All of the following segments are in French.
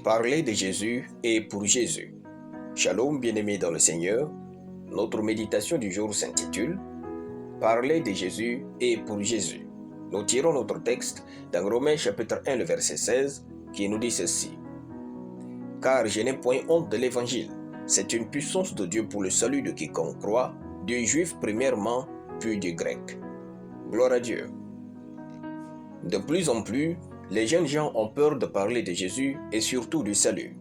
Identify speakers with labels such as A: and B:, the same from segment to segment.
A: Parler de Jésus et pour Jésus. Shalom bien-aimés dans le Seigneur, notre méditation du jour s'intitule Parler de Jésus et pour Jésus. Nous tirons notre texte dans Romains chapitre 1, le verset 16, qui nous dit ceci. Car je n'ai point honte de l'évangile, c'est une puissance de Dieu pour le salut de quiconque croit, du juif premièrement, puis du grec. Gloire à Dieu. De plus en plus, les jeunes gens ont peur de parler de Jésus et surtout du salut.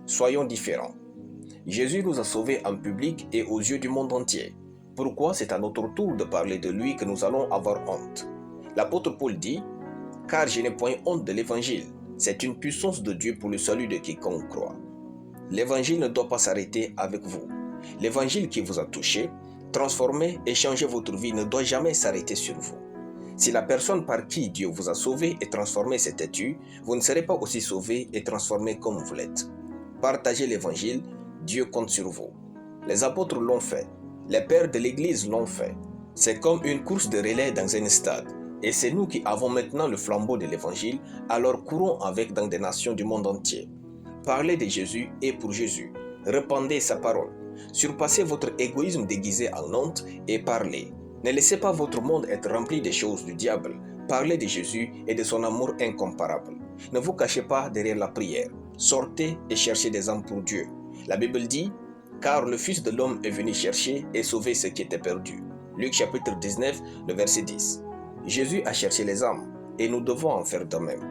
A: Soyons différents. Jésus nous a sauvés en public et aux yeux du monde entier. Pourquoi c'est à notre tour de parler de lui que nous allons avoir honte? L'apôtre Paul dit « Car je n'ai point honte de l'évangile, c'est une puissance de Dieu pour le salut de quiconque croit. » L'évangile ne doit pas s'arrêter avec vous. L'évangile qui vous a touché, transformé et changé votre vie ne doit jamais s'arrêter sur vous. Si la personne par qui Dieu vous a sauvé et transformé s'est têtue, vous ne serez pas aussi sauvé et transformé comme vous l'êtes. Partagez l'évangile, Dieu compte sur vous. Les apôtres l'ont fait, les pères de l'Église l'ont fait. C'est comme une course de relais dans un stade. Et c'est nous qui avons maintenant le flambeau de l'évangile, alors courons avec dans des nations du monde entier. Parlez de Jésus et pour Jésus. Répandez sa parole. Surpassez votre égoïsme déguisé en honte et parlez. Ne laissez pas votre monde être rempli des choses du diable. Parlez de Jésus et de son amour incomparable. Ne vous cachez pas derrière la prière. Sortez et cherchez des âmes pour Dieu. La Bible dit « Car le Fils de l'homme est venu chercher et sauver ce qui était perdu. » Luc chapitre 19, le verset 10. Jésus a cherché les âmes et nous devons en faire de même.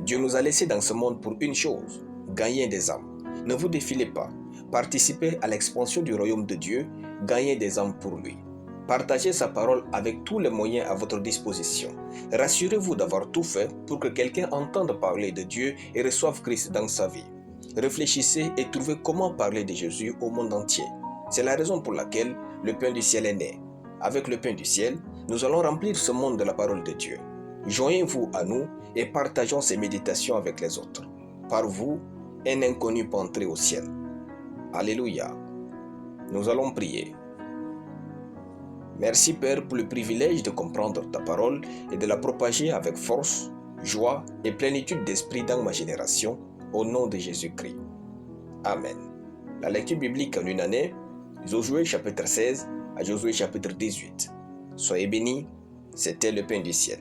A: Dieu nous a laissés dans ce monde pour une chose, gagner des âmes. Ne vous défilez pas. Participez à l'expansion du royaume de Dieu, gagnez des âmes pour lui. Partagez sa parole avec tous les moyens à votre disposition. Rassurez-vous d'avoir tout fait pour que quelqu'un entende parler de Dieu et reçoive Christ dans sa vie. Réfléchissez et trouvez comment parler de Jésus au monde entier. C'est la raison pour laquelle le pain du ciel est né. Avec le pain du ciel, nous allons remplir ce monde de la parole de Dieu. Joignez-vous à nous et partageons ces méditations avec les autres. Par vous, un inconnu peut entrer au ciel. Alléluia. Nous allons prier. Merci Père pour le privilège de comprendre ta parole et de la propager avec force, joie et plénitude d'esprit dans ma génération, au nom de Jésus-Christ. Amen. La lecture biblique en une année, Josué chapitre 16 à Josué chapitre 18. Soyez bénis, c'était le pain du ciel.